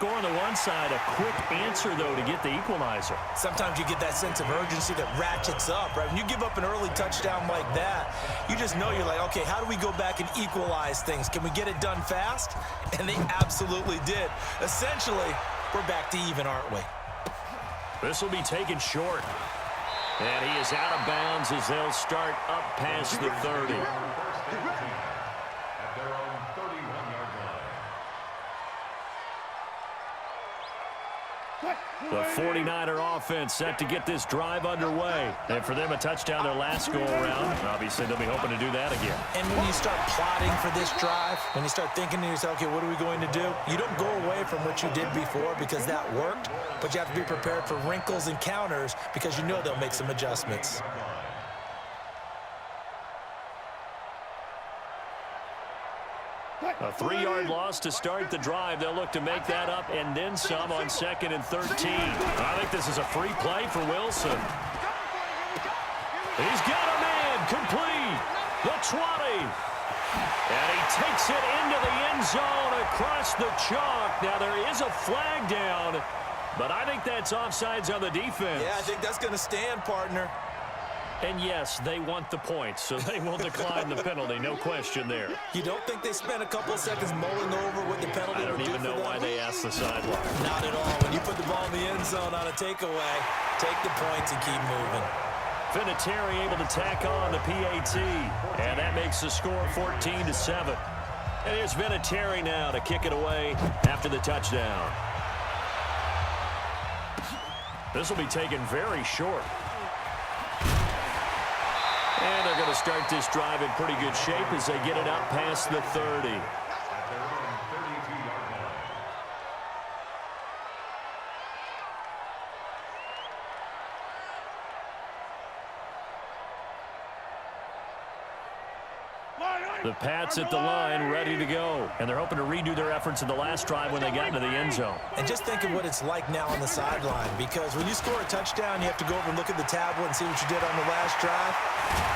score on the one side, a quick answer, though, to get the equalizer. Sometimes you get that sense of urgency that ratchets up, right? When you give up an early touchdown like that, you just know you're like, okay, how do we go back and equalize things? Can we get it done fast? And they absolutely did. Essentially, we're back to even, aren't we? This will be taken short. And he is out of bounds as they'll start up past the 30. The 49er offense set to get this drive underway. And for them, a touchdown their last go-around. Obviously, they'll be hoping to do that again. And when you start plotting for this drive, when you start thinking to yourself, okay, what are we going to do? You don't go away from what you did before because that worked, but you have to be prepared for wrinkles and counters because you know they'll make some adjustments. A 3-yard loss to start the drive. They'll look to make that up and then some on 2nd and 13. I think this is a free play for Wilson. He's got a man complete. The 20. And he takes it into the end zone across the chalk. Now there is a flag down, but I think that's offsides on the defense. Yeah, I think that's going to stand, partner. And yes, they want the points, so they will decline the penalty, no question there. You don't think they spent a couple of seconds mulling over what the penalty would do for them? I don't even know why they asked the sideline. Not at all. When you put the ball in the end zone on a takeaway, take the points and keep moving. Vinatieri able to tack on the PAT, and that makes the score 14-7. And here's Vinatieri now to kick it away after the touchdown. This will be taken very short. And they're going to start this drive in pretty good shape as they get it out past the 30. The Pats at the line, ready to go. And they're hoping to redo their efforts in the last drive when they got into the end zone. And just think of what it's like now on the sideline, because when you score a touchdown, you have to go over and look at the tablet and see what you did on the last drive.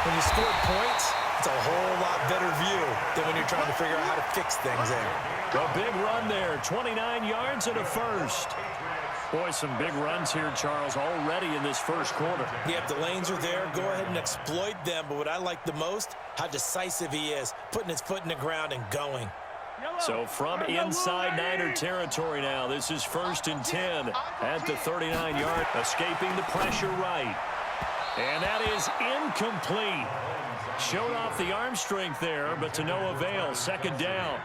When you scored points, it's a whole lot better view than when you're trying to figure out how to fix things there. A big run there, 29 yards and a first. Boy, some big runs here, Charles, already in this first quarter. Yeah, the lanes are there. Go ahead and exploit them. But what I like the most, how decisive he is, putting his foot in the ground and going. So from inside Niner territory now, this is 1st and 10 at the 39-yard, escaping the pressure right. And that is incomplete. Showed off the arm strength there, but to no avail. 2nd down.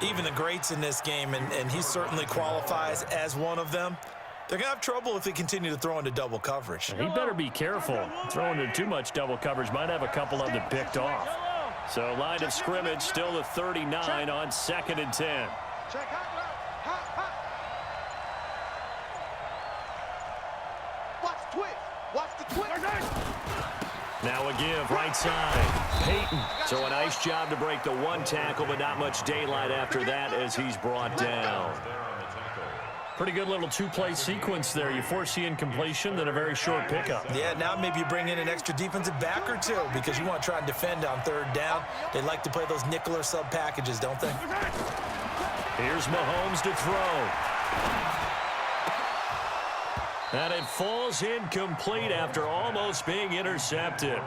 Even the greats in this game, and he certainly qualifies as one of them, they're going to have trouble if they continue to throw into double coverage. He better be careful. Throwing into too much double coverage might have a couple of them picked off. So line of scrimmage still the 39 on 2nd and 10. Watch the twist. Now a give, right side, Peyton. So a nice job to break the one tackle, but not much daylight after that as he's brought down. Pretty good little two-play sequence there. You force the incompletion, then a very short pickup. Yeah, now maybe you bring in an extra defensive back or two because you want to try and defend on 3rd down. They like to play those nickel or sub packages, don't they? Here's Mahomes to throw. And it falls incomplete after almost being intercepted.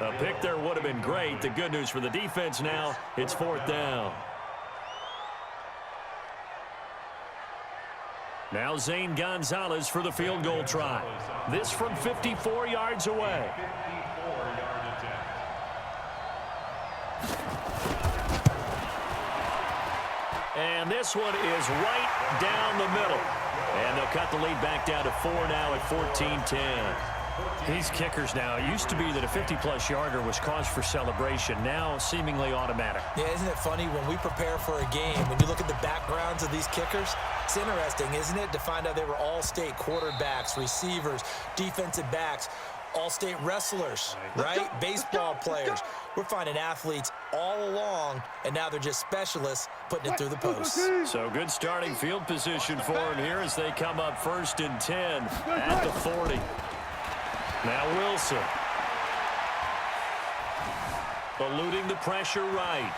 A pick there would have been great. The good news for the defense now, it's 4th down. Now Zane Gonzalez for the field goal try. This from 54 yards away. And this one is right down the middle. And they'll cut the lead back down to 4 now at 14-10. These kickers now, it used to be that a 50-plus yarder was cause for celebration. Now seemingly automatic. Yeah, isn't it funny when we prepare for a game, when you look at the backgrounds of these kickers, it's interesting, isn't it, to find out they were all-state quarterbacks, receivers, defensive backs, all-state wrestlers, right? Baseball players. We're finding athletes all along, and now they're just specialists putting it through the posts. So good starting field position for him here as they come up 1st and 10 at the 40. Now Wilson. Eluding the pressure right.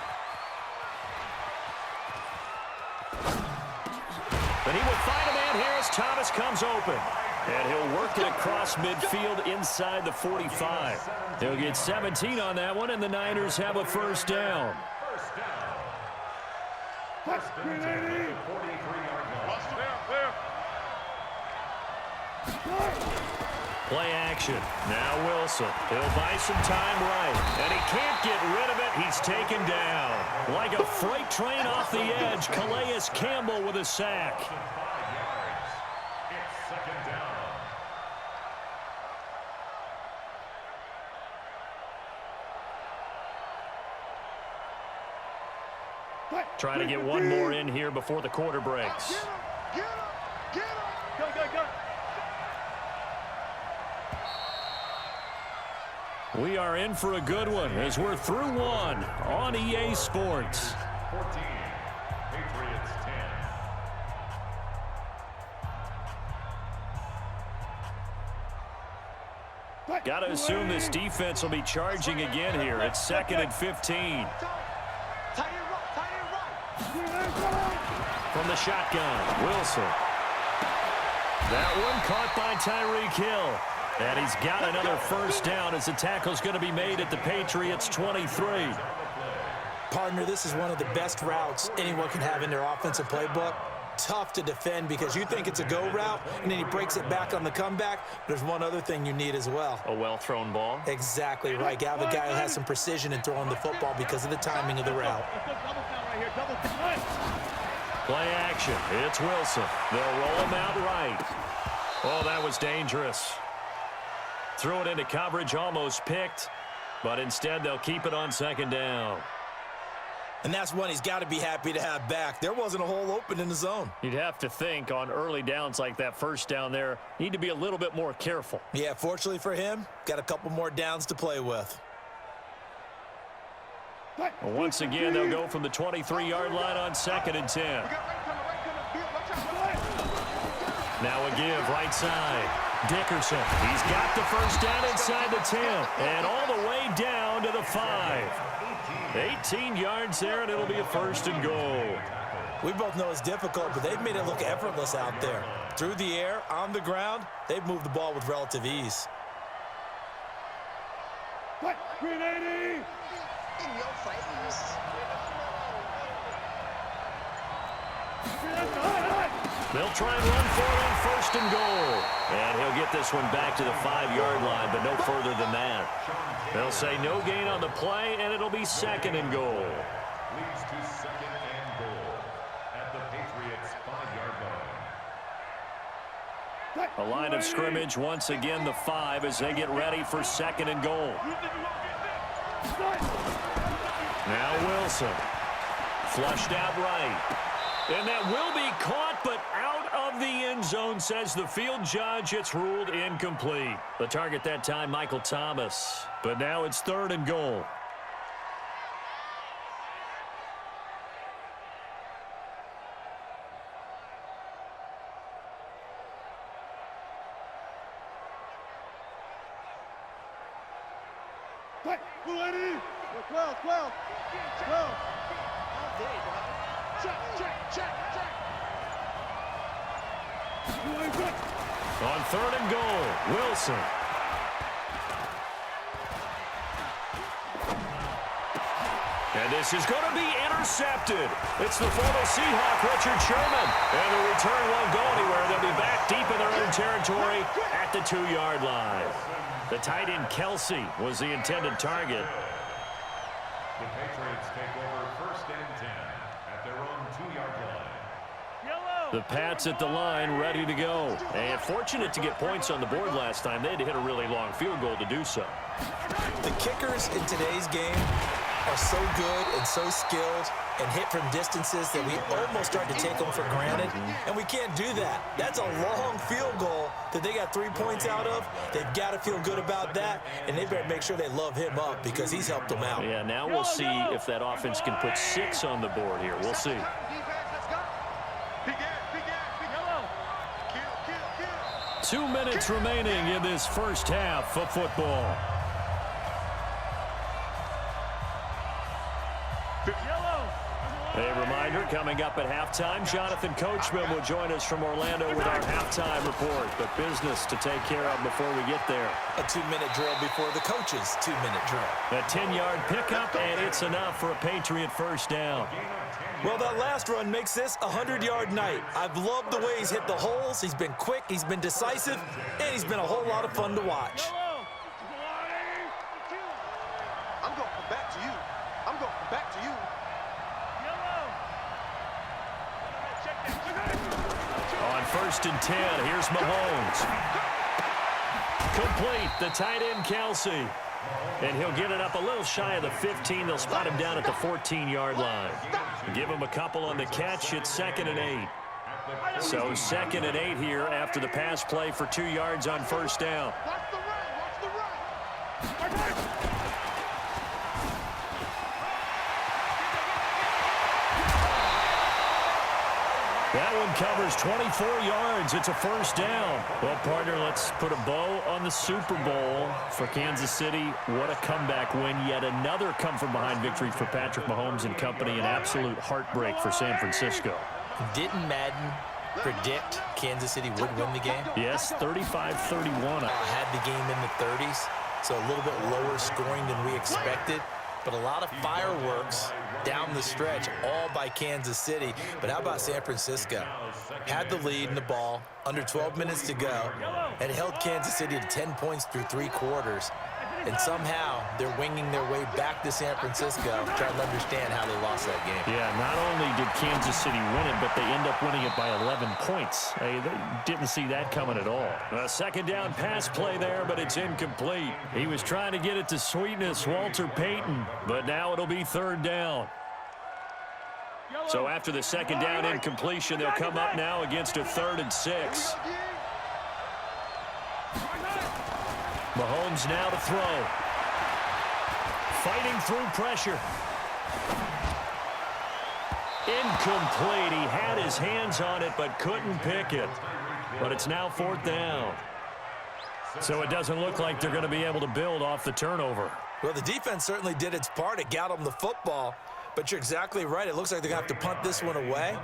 And he will find a man here as Thomas comes open. And he'll work it across midfield inside the 45. He'll get 17 on that one, and the Niners have a first down. Play action. Now Wilson. He'll buy some time right. And he can't get rid of it. He's taken down. Like a freight train off the edge, Calais Campbell with a sack. Trying to get one more in here before the quarter breaks. Get him! Go! We are in for a good one as we're through one on EA Sports. 14, Patriots 10. Got to assume this defense will be charging again here. It's 2nd and 15. From the shotgun, Wilson. That one caught by Tyreek Hill. And he's got another first down as the tackle's going to be made at the Patriots' 23. Partner, this is one of the best routes anyone can have in their offensive playbook. Tough to defend because you think it's a go route, and then he breaks it back on the comeback. There's one other thing you need as well. A well-thrown ball. Exactly right. You have a guy who has some precision in throwing the football because of the timing of the route. Play action. It's Wilson. They'll roll him out right. Oh, that was dangerous. Threw it into coverage, almost picked, but instead they'll keep it on 2nd down. And that's one he's got to be happy to have back. There wasn't a hole open in the zone. You'd have to think on early downs like that first down there, need to be a little bit more careful. Yeah, fortunately for him, got a couple more downs to play with. Well, once again, they'll go from the 23-yard line on 2nd and 10. Now a give right side. Dickerson, he's got the first down inside the 10 and all the way down to the 5. 18 yards there, and it'll be a 1st and goal. We both know it's difficult, but they've made it look effortless out there. Through the air, on the ground, they've moved the ball with relative ease. Green 80! In your face. They'll try and run for it on 1st and goal. And he'll get this one back to the 5-yard line, but no further than that. They'll say no gain on the play, and it'll be 2nd and goal. Leads to 2nd and goal at the Patriots' 5-yard line. A line of scrimmage, once again the 5 as they get ready for 2nd and goal. Now Wilson. Flushed out right. And that will be caught, but out of the end zone, says the field judge. It's ruled incomplete. The target that time, Michael Thomas. But now it's 3rd and goal. On 3rd and goal, Wilson. And this is going to be intercepted. It's the former Seahawk, Richard Sherman. And the return won't go anywhere. They'll be back deep in their own territory at the 2-yard line. The tight end, Kelsey, was the intended target. The Patriots take over 1st and 10 at their own 2-yard line. The Pats at the line, ready to go. And fortunate to get points on the board last time. They had to hit a really long field goal to do so. The kickers in today's game are so good and so skilled and hit from distances that we almost start to take them for granted, and we can't do that. That's a long field goal that they got 3 points out of. They've got to feel good about that, and they better make sure they love him up because he's helped them out. Yeah, now we'll see if that offense can put 6 on the board here. We'll see. 2 minutes remaining in this first half of football. A reminder, Coming up at halftime, Jonathan Coachman will join us from Orlando with our halftime report. But business to take care of before we get there. A 2-minute drill before the coach's 2-minute drill. A 10-yard pickup, and it's enough for a Patriot first down. Well, that last run makes this a 100-yard night. I've loved the way he's hit the holes. He's been quick, he's been decisive, and he's been a whole lot of fun to watch. I'm going back to you. I'm going back to you. On 1st and 10, here's Mahomes. Complete, the tight end, Kelsey. And he'll get it up a little shy of the 15. They'll spot him down at the 14-yard line. Give him a couple on the catch. It's 2nd and 8. So 2nd and 8 here after the pass play for 2 yards on first down. Watch the run. Watch the run. That one covers 24 yards. It's a first down. Well, partner, let's put a bow on the Super Bowl for Kansas City. What a comeback win. Yet another come-from-behind victory for Patrick Mahomes and company. An absolute heartbreak for San Francisco. Didn't Madden predict Kansas City would win the game? Yes, 35-31. Had the game in the 30s, so a little bit lower scoring than we expected. But a lot of fireworks down the stretch, all by Kansas City. But how about San Francisco? Had the lead in the ball, under 12 minutes to go, and held Kansas City to 10 points through 3 quarters. And somehow they're winging their way back to San Francisco, trying to understand how they lost that game. Yeah, not only did Kansas City win it, but they end up winning it by 11 points. Hey, they didn't see that coming at all. A second down pass play there, but it's incomplete. He was trying to get it to Sweetness, Walter Payton, but now it'll be 3rd down. So after the second down incompletion, they'll come up now against a 3rd and 6. Mahomes now to throw. Fighting through pressure. Incomplete. He had his hands on it but couldn't pick it. But it's now 4th down. So it doesn't look like they're going to be able to build off the turnover. Well, the defense certainly did its part. It got them the football. But you're exactly right. It looks like they're going to have to punt this one away.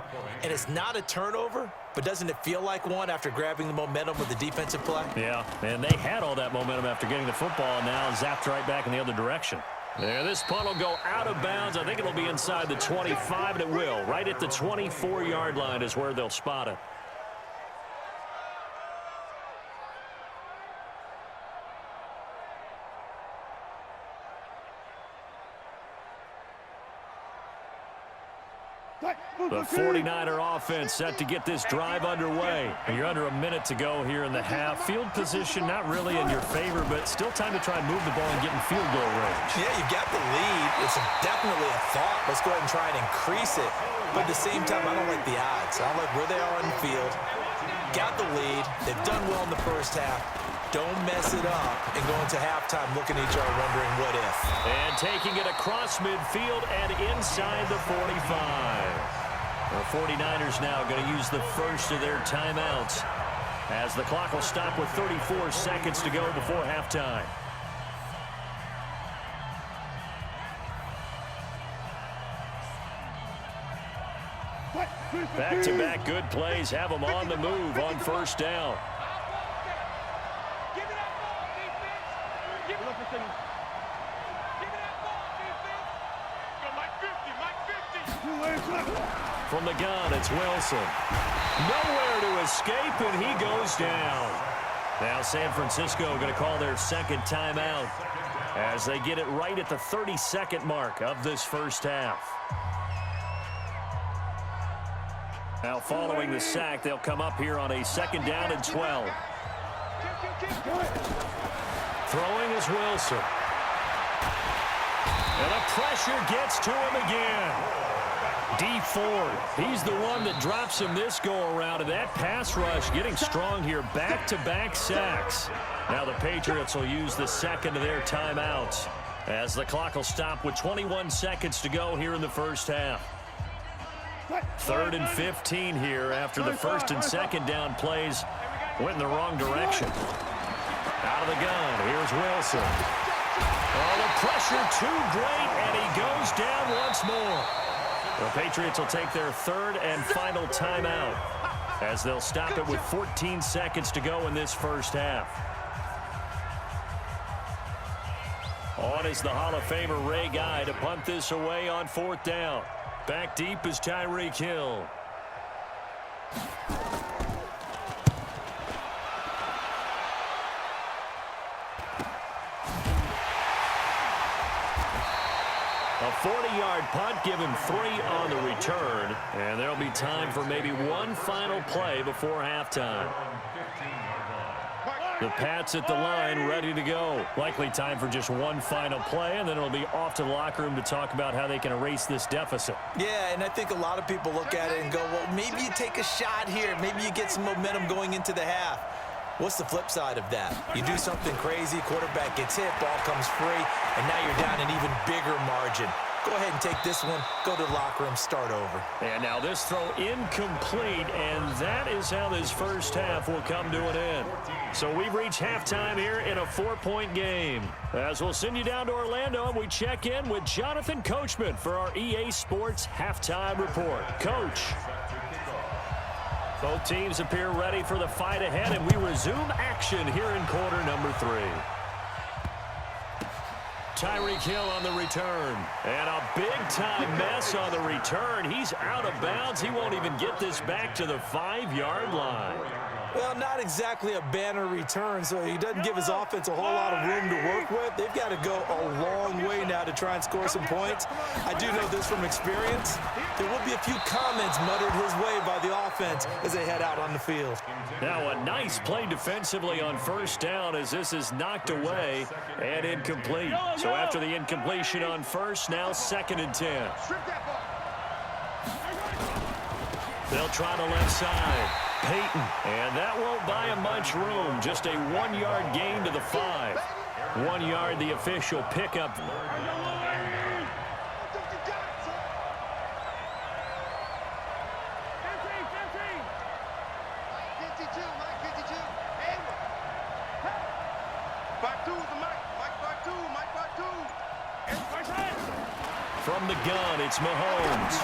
And it's not a turnover, but doesn't it feel like one after grabbing the momentum with the defensive play? Yeah, and they had all that momentum after getting the football, and now zapped right back in the other direction. There, this punt will go out of bounds. I think it'll be inside the 25, and it will. Right at the 24-yard line is where they'll spot it. The 49er offense set to get this drive underway. You're under a minute to go here in the half. Field position not really in your favor, but still time to try and move the ball and get in field goal range. Yeah, you got the lead. It's definitely a thought. Let's go ahead and try and increase it. But at the same time, I don't like the odds. I don't like where they are on the field. Got the lead. They've done well in the first half. Don't mess it up and go into halftime looking at each other wondering what if. And taking it across midfield and inside the 45. The 49ers now going to use the first of their timeouts as the clock will stop with 34 seconds to go before halftime. Back-to-back good plays have them on the move on first down. From the gun, it's Wilson. Nowhere to escape, and he goes down. Now San Francisco going to call their second timeout as they get it right at the 30-second mark of this first half. Now following the sack, they'll come up here on a 2nd down and 12. Throwing is Wilson. And the pressure gets to him again. D Ford, he's the one that drops him this go-around, and that pass rush getting strong here. Back-to-back sacks. Now the Patriots will use the second of their timeouts as the clock will stop with 21 seconds to go here in the first half. 3rd and 15 here after the first and second down plays went in the wrong direction. Out of the gun, here's Wilson. Oh, the pressure too great, and he goes down once more. The Patriots will take their third and final timeout as they'll stop it with 14 seconds to go in this first half. On is the Hall of Famer Ray Guy to punt this away on 4th down. Back deep is Tyreek Hill. A 40-yard punt, give him 3 on the return. And there'll be time for maybe one final play before halftime. The Pats at the line ready to go. Likely time for just one final play, and then it'll be off to the locker room to talk about how they can erase this deficit. Yeah, and I think a lot of people look at it and go, well, maybe you take a shot here. Maybe you get some momentum going into the half. What's the flip side of that? You do something crazy, quarterback gets hit, ball comes free, and now you're down an even bigger margin. Go ahead and take this one, go to the locker room, start over. And now this throw incomplete, and that is how this first half will come to an end. So we've reached halftime here in a 4-point game. As we'll send you down to Orlando, and we check in with Jonathan Coachman for our EA Sports Halftime Report. Coach. Both teams appear ready for the fight ahead, and we resume action here in quarter number 3. Tyreek Hill on the return. And a big-time mess on the return. He's out of bounds. He won't even get this back to the 5-yard line. Well, not exactly a banner return, so he doesn't give his offense a whole lot of room to work with. They've got to go a long way now to try and score some points. I do know this from experience. There will be a few comments muttered his way by the offense as they head out on the field. Now a nice play defensively on 1st down as this is knocked away and incomplete. So after the incompletion on 1st, now 2nd and 10. They'll try the left side. Peyton, and that won't buy him much room. Just a 1-yard gain to the 5. 1 yard, the official pickup. From the gun, it's Mahomes.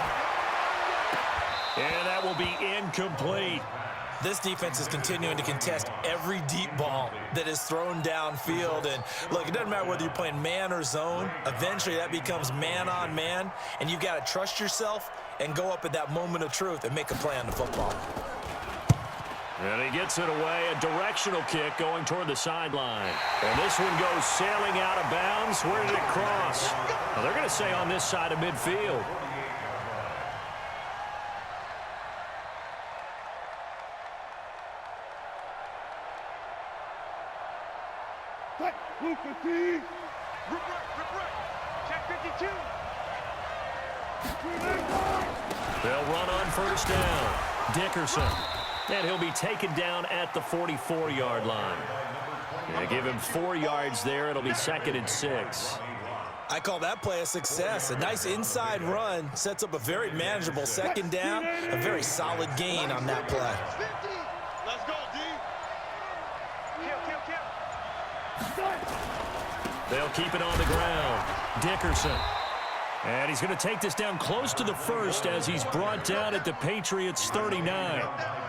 And that will be incomplete. This defense is continuing to contest every deep ball that is thrown downfield. And, look, it doesn't matter whether you're playing man or zone. Eventually, that becomes man-on-man, and you've got to trust yourself and go up at that moment of truth and make a play on the football. And he gets it away, a directional kick going toward the sideline. And this one goes sailing out of bounds. Where did it cross? Well, they're going to say on this side of midfield. They'll run on 1st down. Dickerson. And he'll be taken down at the 44-yard line. They give him 4 yards there. It'll be 2nd and 6. I call that play a success. A nice inside run sets up a very manageable 2nd down. A very solid gain on that play. Let's go, D. They'll keep it on the ground. Dickerson. And he's going to take this down close to the 1st as he's brought down at the Patriots' 39.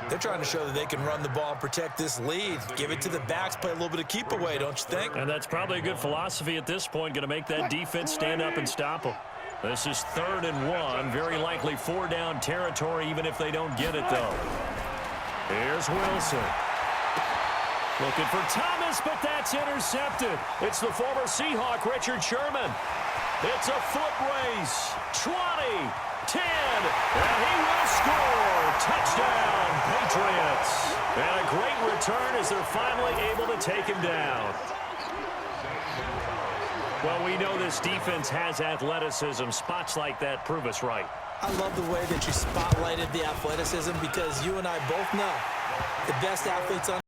They're trying to show that they can run the ball and protect this lead. Give it to the backs, play a little bit of keep away, don't you think? And that's probably a good philosophy at this point, going to make that defense stand up and stop them. This is 3rd and 1, very likely 4-down territory even if they don't get it, though. Here's Wilson. Looking for Thomas, but that's intercepted. It's the former Seahawk, Richard Sherman. It's a foot race. 20, 10, and he will score. Touchdown, Patriots. And a great return as they're finally able to take him down. Well, we know this defense has athleticism. Spots like that prove us right. I love the way that you spotlighted the athleticism because you and I both know the best athletes on